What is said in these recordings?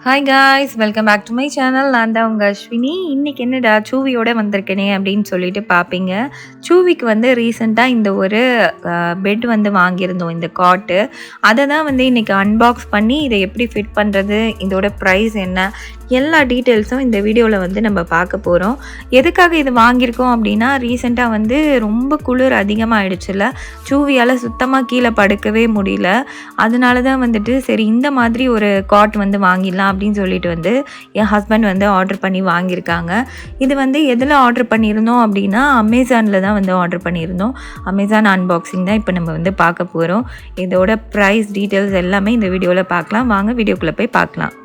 Hi guys, welcome back to my channel. நான் தான் உங்கள் அஸ்வினி. இன்றைக்கி என்னடா சூவியோட வந்திருக்கேனே அப்படின்னு சொல்லிட்டு பார்ப்பீங்க. சூவிக்கு வந்து ரீசெண்டாக இந்த ஒரு பெட் வந்து வாங்கியிருந்தோம், இந்த காட்டு. அதை தான் வந்து இன்றைக்கி அன்பாக்ஸ் பண்ணி இதை எப்படி ஃபிட் பண்ணுறது, இதோட ப்ரைஸ் என்ன, எல்லா டீட்டெயில்ஸும் இந்த வீடியோவில் வந்து நம்ம பார்க்க போகிறோம். எதுக்காக இது வாங்கியிருக்கோம் அப்படின்னா, ரீசெண்டாக வந்து ரொம்ப குளிர் அதிகமாகிடுச்சுல்ல, சூவியால் சுத்தமாக கீழே படுக்கவே முடியல. அதனால தான் வந்துட்டு சரி இந்த மாதிரி ஒரு காட் வந்து வாங்கிடலாம் அப்படின்னு சொல்லிட்டு வந்து என் ஹஸ்பண்ட் வந்து ஆர்டர் பண்ணி வாங்கியிருக்காங்க. இது வந்து எதில் ஆர்டர் பண்ணியிருந்தோம் அப்படின்னா, அமேசானில் தான் வந்து ஆர்டர் பண்ணியிருந்தோம். அமேசான் அன்பாக்சிங் தான் இப்போ நம்ம வந்து பார்க்க போகிறோம். இதோட ப்ரைஸ் டீட்டெயில்ஸ் எல்லாமே இந்த வீடியோவில் பார்க்கலாம். வாங்க வீடியோக்குள்ளே போய் பார்க்கலாம்.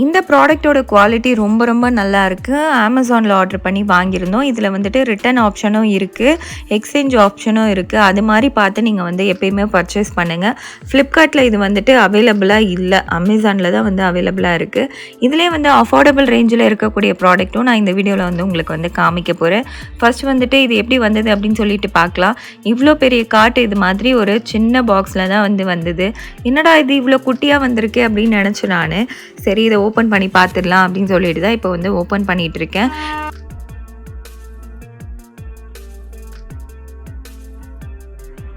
இந்த ப்ராடக்ட்டோட குவாலிட்டி ரொம்ப ரொம்ப நல்லா இருக்குது. அமேசானில் ஆர்டர் பண்ணி வாங்கியிருந்தோம். இதில் வந்துட்டு ரிட்டன் ஆப்ஷனும் இருக்குது, எக்ஸ்சேஞ்ச் ஆப்ஷனும் இருக்குது. அது மாதிரி பார்த்து நீங்கள் வந்து எப்பயுமே பர்ச்சேஸ் பண்ணுங்கள். ஃப்ளிப்கார்ட்டில் இது வந்துட்டு அவைலபிளாக இல்லை, அமேசானில் தான் வந்து அவைலபிளாக இருக்குது. இதிலே வந்து அஃபோர்டபுள் ரேஞ்சில் இருக்கக்கூடிய ப்ராடக்ட்டும் நான் இந்த வீடியோவில் வந்து உங்களுக்கு வந்து காமிக்க போகிறேன். ஃபர்ஸ்ட் வந்துட்டு இது எப்படி வந்தது அப்படின்னு சொல்லிட்டு பார்க்கலாம். இவ்வளோ பெரிய காட்டு இது மாதிரி ஒரு சின்ன பாக்ஸில் தான் வந்து வந்தது. என்னடா இது இவ்வளோ குட்டியாக வந்திருக்கு அப்படின்னு நினச்சேன் நான். சரி இதை ஓப்பன் பண்ணி பார்த்துடலாம் அப்படின்னு சொல்லிட்டு தான் இப்போ வந்து ஓப்பன் பண்ணிட்டு இருக்கேன்.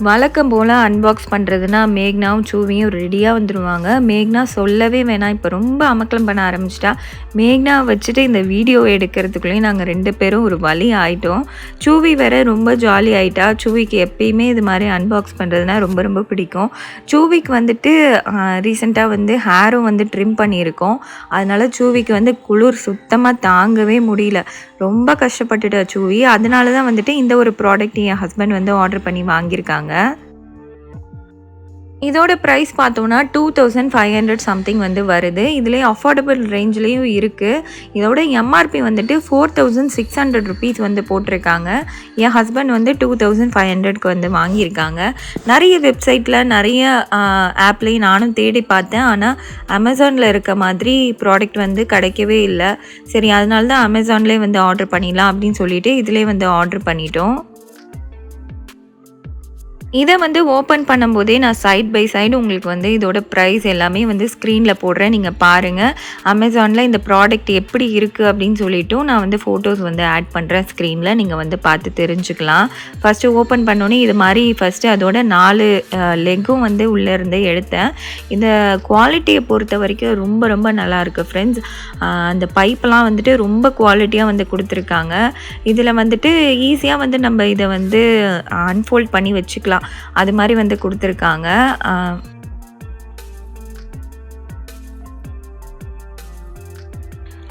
வழக்கம் போல் அன்பாக்ஸ் பண்ணுறதுனா மேக்னாவும் சூவியும் ரெடியாக வந்துடுவாங்க. மேக்னா சொல்லவே வேணாம், இப்போ ரொம்ப அமக்கலம் பண்ண ஆரம்பிச்சிட்டா. மேக்னா வச்சுட்டு இந்த வீடியோ எடுக்கிறதுக்குள்ளேயும் நாங்கள் 2 பேரும் ஒரு வழி ஆகிட்டோம். சூவி வேறு ரொம்ப ஜாலி ஆகிட்டா. சூவிக்கு எப்பயுமே இது மாதிரி அன்பாக்ஸ் பண்ணுறதுனா ரொம்ப ரொம்ப பிடிக்கும். சூவிக்கு வந்துட்டு ரீசெண்டாக வந்து ஹேரும் வந்து ட்ரிம் பண்ணியிருக்கோம். அதனால் சூவிக்கு வந்து குளிர் சுத்தமாக தாங்கவே முடியல, ரொம்ப கஷ்டப்பட்டுட்டா சூவி. அதனால தான் வந்துட்டு இந்த ஒரு ப்ராடக்ட் என் ஹஸ்பண்ட் வந்து ஆர்டர் பண்ணி வாங்கியிருக்காங்க. இதோட ப்ரைஸ் பார்த்தோன்னா 2500 சம்திங் வந்து வருது. இதுலேயே அஃபோர்டபுள் ரேஞ்சிலையும் இருக்குது. இதோட எம்ஆர்பி வந்துட்டு 4600 ருபீஸ் வந்து போட்டிருக்காங்க. என் ஹஸ்பண்ட் வந்து 2500க்கு வந்து வாங்கியிருக்காங்க. நிறைய வெப்சைட்டில் நிறைய ஆப்லேயும் நானும் தேடி பார்த்தேன். ஆனால் அமேசானில் இருக்க மாதிரி ப்ராடக்ட் வந்து கிடைக்கவே இல்லை. சரி அதனால தான் அமேசான்லேயே வந்து ஆர்டர் பண்ணிடலாம் அப்படின்னு சொல்லிட்டு இதிலே வந்து ஆர்டர் பண்ணிட்டோம். இதை வந்து ஓப்பன் பண்ணும்போதே நான் சைட் பை சைடு உங்களுக்கு வந்து இதோட ப்ரைஸ் எல்லாமே வந்து ஸ்க்ரீனில் போடுறேன், நீங்கள் பாருங்கள். அமேசானில் இந்த ப்ராடக்ட் எப்படி இருக்குது அப்படின்னு சொல்லிவிட்டு நான் வந்து ஃபோட்டோஸ் வந்து ஆட் பண்ணுறேன் ஸ்க்ரீனில், நீங்கள் வந்து பார்த்து தெரிஞ்சுக்கலாம். ஃபஸ்ட்டு ஓப்பன் பண்ணோன்னே இது மாதிரி ஃபஸ்ட்டு அதோட 4 லெக்கும் வந்து உள்ளே இருந்து எடுத்தேன். இந்த குவாலிட்டியை பொறுத்த வரைக்கும் ரொம்ப ரொம்ப நல்லாயிருக்கு ஃப்ரெண்ட்ஸ். அந்த பைப்பெல்லாம் வந்துட்டு ரொம்ப குவாலிட்டியாக வந்து கொடுத்துருக்காங்க. இதில் வந்துட்டு ஈஸியாக வந்து நம்ம இதை வந்து அன்ஃபோல்ட் பண்ணி வச்சுக்கலாம், அது மாதிரி வந்து கொடுத்துருக்காங்க.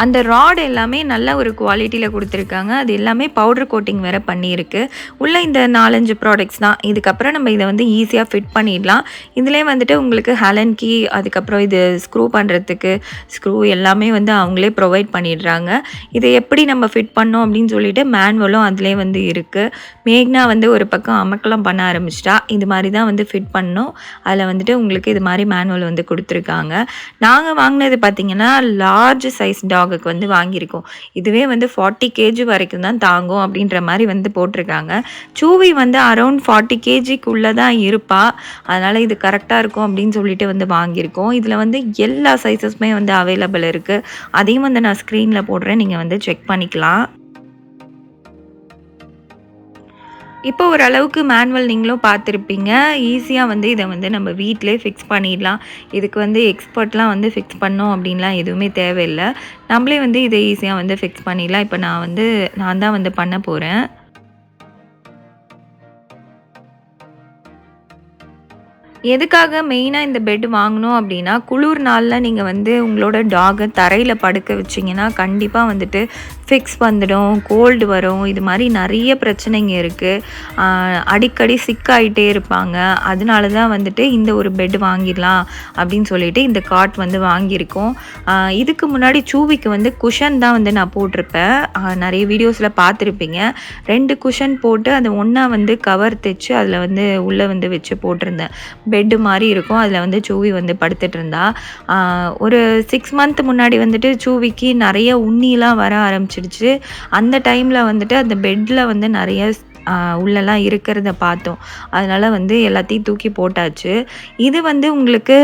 அந்த ராட் எல்லாமே நல்ல ஒரு குவாலிட்டியில் கொடுத்துருக்காங்க. அது எல்லாமே பவுடர் கோட்டிங் வேறு பண்ணியிருக்கு. உள்ளே இந்த 4-5 ப்ராடக்ட்ஸ் தான். இதுக்கப்புறம் நம்ம இதை வந்து ஈஸியாக ஃபிட் பண்ணிடலாம். இதிலே வந்துட்டு உங்களுக்கு ஹலன் கீ, அதுக்கப்புறம் இது ஸ்க்ரூ பண்ணுறதுக்கு ஸ்க்ரூ எல்லாமே வந்து அவங்களே ப்ரொவைட் பண்ணிடுறாங்க. இதை எப்படி நம்ம ஃபிட் பண்ணோம் அப்படின்னு சொல்லிட்டு மேனுவலும் அதிலே வந்து இருக்குது. மேக்னா வந்து ஒரு பக்கம் அமக்கலாம் பண்ண ஆரம்பிச்சிட்டா. இது மாதிரி தான் வந்து ஃபிட் பண்ணோம். அதில் வந்துட்டு உங்களுக்கு இது மாதிரி மேனுவல் வந்து கொடுத்துருக்காங்க. நாங்கள் வாங்கினது பார்த்திங்கன்னா லார்ஜ் சைஸ் டாகுக்கு வந்து வாங்கியிருக்கோம். இதுவே வந்து 40 kg வரைக்கும் தான் தாங்கும் அப்படின்ற மாதிரி வந்து போட்டிருக்காங்க. சூவி வந்து அரௌண்ட் 40 kgக்குள்ளே தான் இருப்பா. அதனால் இது கரெக்டாக இருக்கும் அப்படின்னு சொல்லிட்டு வந்து வாங்கியிருக்கோம். இதில் வந்து எல்லா சைஸஸுமே வந்து அவைலபிள் இருக்குது. அதையும் வந்து நான் ஸ்க்ரீனில் போடுறேன், நீங்கள் வந்து செக் பண்ணிக்கலாம். இப்போ ஓரளவுக்கு மேனுவல் நீங்களும் பார்த்துருப்பீங்க. ஈஸியாக வந்து இதை வந்து நம்ம வீட்டிலே ஃபிக்ஸ் பண்ணிடலாம். இதுக்கு வந்து எக்ஸ்பர்ட்லாம் வந்து ஃபிக்ஸ் பண்ணோம் அப்படின்லாம் எதுவுமே தேவையில்லை. நம்மளே வந்து இதை ஈஸியாக வந்து ஃபிக்ஸ் பண்ணிடலாம். இப்போ நான் தான் வந்து பண்ண போகிறேன். எதுக்காக மெயினாக இந்த பெட் வாங்கணும் அப்படின்னா, குளிர் நாளில் நீங்கள் வந்து உங்களோட டாகை தரையில் படுக்க வச்சிங்கன்னா கண்டிப்பாக வந்துட்டு ஃபிக்ஸ் வந்துடும், கோல்டு வரும், இது மாதிரி நிறைய பிரச்சனைங்க இருக்குது. அடிக்கடி சிக்காயிட்டே இருப்பாங்க. அதனால தான் வந்துட்டு இந்த ஒரு பெட் வாங்கிடலாம் அப்படின்னு சொல்லிட்டு இந்த காட் வந்து வாங்கியிருக்கோம். இதுக்கு முன்னாடி சூவிக்கு வந்து குஷன் தான் வந்து நான் போட்டிருப்பேன். நிறைய வீடியோஸில் பார்த்துருப்பீங்க. 2 குஷன் போட்டு அதை ஒன்றா வந்து கவர் தைச்சு அதில் வந்து உள்ளே வந்து வச்சு போட்டிருந்தேன். பெட்டு மாதிரி இருக்கும். அதில் வந்து சூவி வந்து படுத்துட்டு இருந்தா. ஒரு 6 மந்த் முன்னாடி வந்துட்டு சூவிக்கு நிறைய உண்ணிலாம் வர ஆரம்பிச்சிடுச்சு. அந்த டைமில் வந்துட்டு அந்த பெட்டில் வந்து நிறைய உள்ளெல்லாம் இருக்கிறத பார்த்தோம். அதனால் வந்து எல்லாத்தையும் தூக்கி போட்டாச்சு. இது வந்து உங்களுக்கு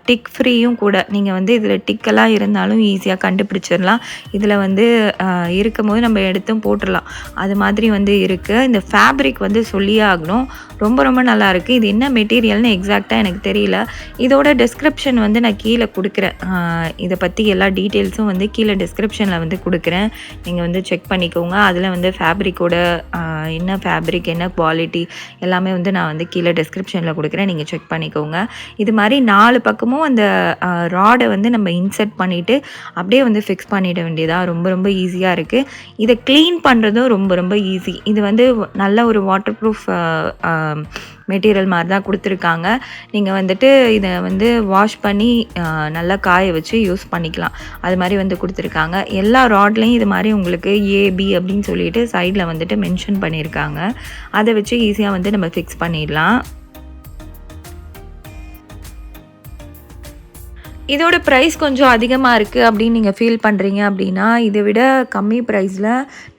டிக் ஃப்ரீயும் கூட. நீங்கள் வந்து இதில் டிக்கெல்லாம் இருந்தாலும் ஈஸியாக கண்டுபிடிச்சிடலாம். இதில் வந்து இருக்கும்போது நம்ம எடுத்தும் போட்டுடலாம். அது மாதிரி வந்து இருக்குது. இந்த ஃபேப்ரிக் வந்து சொல்லியே ஆகணும். ரொம்ப ரொம்ப நல்லாயிருக்கு. இது என்ன மெட்டீரியல்னு எக்ஸாக்டாக எனக்கு தெரியல. இதோட டிஸ்கிரிப்ஷன் வந்து நான் கீழே கொடுக்குறேன். இதை பற்றி எல்லா டீட்டெயில்ஸும் வந்து கீழே டிஸ்கிரிப்ஷனில் வந்து கொடுக்குறேன். நீங்கள் வந்து செக் பண்ணிக்கோங்க. அதில் வந்து ஃபேப்ரிக்கோட என்ன ஃபேப்ரிக், என்ன குவாலிட்டி எல்லாமே வந்து நான் வந்து கீழே டிஸ்கிரிப்ஷனில் கொடுக்குறேன். நீங்கள் செக் பண்ணிக்கோங்க. இது மாதிரி 4 பக்கமும் அந்த ராடை வந்து நம்ம இன்சர்ட் பண்ணிவிட்டு அப்படியே வந்து ஃபிக்ஸ் பண்ணிட வேண்டியதாக. ரொம்ப ரொம்ப ஈஸியாக இருக்குது. இதை க்ளீன் பண்ணுறதும் ரொம்ப ரொம்ப ஈஸி. இது வந்து நல்ல ஒரு வாட்டர் ப்ரூஃப் மெட்டீரியல் மாதிரி தான் கொடுத்துருக்காங்க. நீங்கள் வந்துட்டு இதை வந்து வாஷ் பண்ணி நல்லா காய வச்சு யூஸ் பண்ணிக்கலாம். அது மாதிரி வந்து கொடுத்துருக்காங்க. எல்லா ராட்லேயும் இது மாதிரி உங்களுக்கு ஏபி அப்படின்னு சொல்லிட்டு சைடில் வந்துட்டு மென்ஷன் பண்ணியிருக்காங்க. அதை வச்சு ஈஸியாக வந்து நம்ம ஃபிக்ஸ் பண்ணிடலாம். இதோட ப்ரைஸ் கொஞ்சம் அதிகமாக இருக்குது அப்படின்னு நீங்கள் ஃபீல் பண்ணுறீங்க அப்படின்னா, இதை விட கம்மி ப்ரைஸில்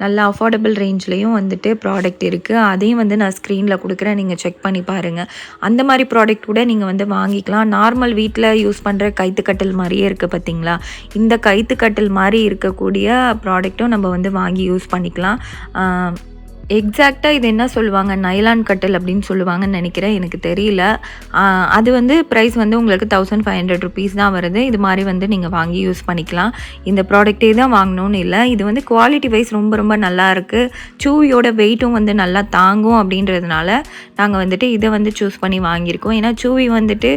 நல்ல அஃபோர்டபுள் ரேஞ்ச்லேயும் வந்துட்டு ப்ராடக்ட் இருக்குது. அதையும் வந்து நான் ஸ்க்ரீனில் கொடுக்குறேன். நீங்கள் செக் பண்ணி பாருங்கள். அந்த மாதிரி ப்ராடக்ட் கூட நீங்கள் வந்து வாங்கிக்கலாம். நார்மல் வீட்டில் யூஸ் பண்ணுற கைத்துக்கட்டில் மாதிரியே இருக்குது பார்த்தீங்களா? இந்த கைத்துக்கட்டில் மாதிரி இருக்கக்கூடிய ப்ராடக்ட்டும் நம்ம வந்து வாங்கி யூஸ் பண்ணிக்கலாம். எக்ஸாக்டாக இது என்ன சொல்லுவாங்க, நைலான் கட்டில் அப்படின்னு சொல்லுவாங்கன்னு நினைக்கிறேன். எனக்கு தெரியல. அது வந்து ப்ரைஸ் வந்து உங்களுக்கு 1500 ருபீஸ் தான் வருது. இது மாதிரி வந்து நீங்கள் வாங்கி யூஸ் பண்ணிக்கலாம். இந்த ப்ராடக்ட்டே தான் வாங்கணும்னு இல்லை. இது வந்து குவாலிட்டி வைஸ் ரொம்ப ரொம்ப நல்லா இருக்குது. சூவியோட வெயிட்டும் வந்து நல்லா தாங்கும். அப்படின்றதுனால நாங்கள் வந்துட்டு இதை வந்து சூஸ் பண்ணி வாங்கியிருக்கோம். ஏன்னா சூவி வந்துட்டு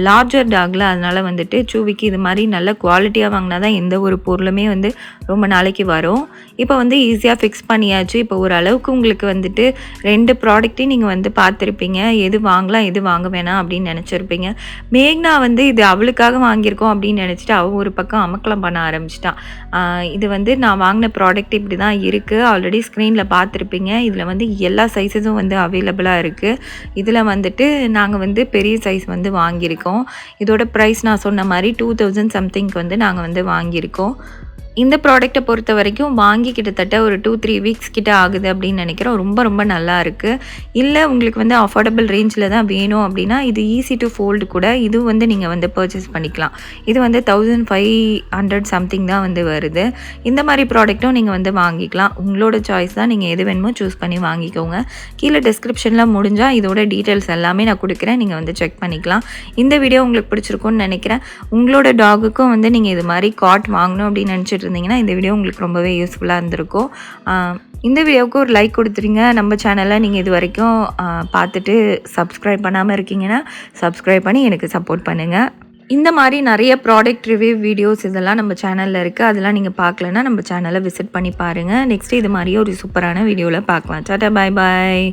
லார்ஜர் டாகில், அதனால் வந்துட்டு சூவிக்கு இது மாதிரி நல்ல குவாலிட்டியாக வாங்கினா தான் எந்த ஒரு பொருளுமே வந்து ரொம்ப நாளைக்கு வரும். இப்போ வந்து ஈஸியாக ஃபிக்ஸ் பண்ணியாச்சு. இப்போ ஒரு அளவுக்கு உங்களுக்கு வந்துட்டு 2 ப்ராடக்ட்டையும் நீங்கள் வந்து பார்த்துருப்பீங்க. எது வாங்கலாம், எது வாங்க வேணாம் அப்படின்னு நினச்சிருப்பீங்க. மேக்னா வந்து இது அவளுக்காக வாங்கியிருக்கோம் அப்படின்னு நினச்சிட்டு அவள் ஒரு பக்கம் அமக்கலம் பண்ண ஆரம்பிச்சிட்டான். இது வந்து நான் வாங்கின ப்ராடக்ட் இப்படி தான் இருக்குது. ஆல்ரெடி ஸ்க்ரீனில் பார்த்துருப்பீங்க. இதில் வந்து எல்லா சைஸஸும் வந்து அவைலபிளாக இருக்குது. இதில் வந்துட்டு நாங்கள் வந்து பெரிய சைஸ் வந்து வாங்கியிருக்கோம். இதோட ப்ரைஸ் நான் சொன்ன மாதிரி 2000 சம்திங்க்கு வந்து நாங்கள் வந்து வாங்கியிருக்கோம். இந்த ப்ராடக்ட்டை பொறுத்த வரைக்கும் வாங்கி கிட்டத்தட்ட ஒரு 2-3 வீக்ஸ் கிட்ட ஆகுது அப்படின்னு நினைக்கிறோம். ரொம்ப ரொம்ப நல்லா இருக்குது. இல்லை உங்களுக்கு வந்து அஃபோர்டபுள் ரேஞ்சில் தான் வேணும் அப்படின்னா இது ஈஸி டு ஃபோல்டு கூட. இது வந்து நீங்கள் வந்து பர்ச்சேஸ் பண்ணிக்கலாம். இது வந்து 1500 சம்திங் தான் வந்து வருது. இந்த மாதிரி ப்ராடக்ட்டும் நீங்கள் வந்து வாங்கிக்கலாம். உங்களோட சாய்ஸ் தான். நீங்கள் எது வேணுமோ சூஸ் பண்ணி வாங்கிக்கோங்க. கீழே டிஸ்கிரிப்ஷனில் முடிஞ்சால் இதோட டீட்டெயில்ஸ் எல்லாமே நான் கொடுக்குறேன். நீங்கள் வந்து செக் பண்ணிக்கலாம். இந்த வீடியோ உங்களுக்கு பிடிச்சிருக்கும்னு நினைக்கிறேன். உங்களோட டாகுக்கும் வந்து நீங்கள் இது மாதிரி காட் வாங்கணும் அப்படின்னு நினச்சிட்டு இருந்தீங்கன்னா இந்த வீடியோ உங்களுக்கு ரொம்பவே யூஸ்ஃபுல்லாக இருந்திருக்கும். இந்த வீடியோவுக்கு ஒரு லைக் கொடுத்துருங்க. நம்ம சேனலை நீங்கள் இது வரைக்கும் பார்த்துட்டு சப்ஸ்கிரைப் பண்ணாமல் இருக்கீங்கன்னா சப்ஸ்கிரைப் பண்ணி எனக்கு சப்போர்ட் பண்ணுங்கள். இந்த மாதிரி நிறைய ப்ராடக்ட் ரிவ்யூ வீடியோஸ் இதெல்லாம் நம்ம சேனலில் இருக்குது. அதெல்லாம் நீங்கள் பார்க்கலன்னா நம்ம சேனலை விசிட் பண்ணி பாருங்கள். நெக்ஸ்ட்டு இது மாதிரியே ஒரு சூப்பரான வீடியோவில் பார்க்கலாம். டாடா, பாய் பாய்.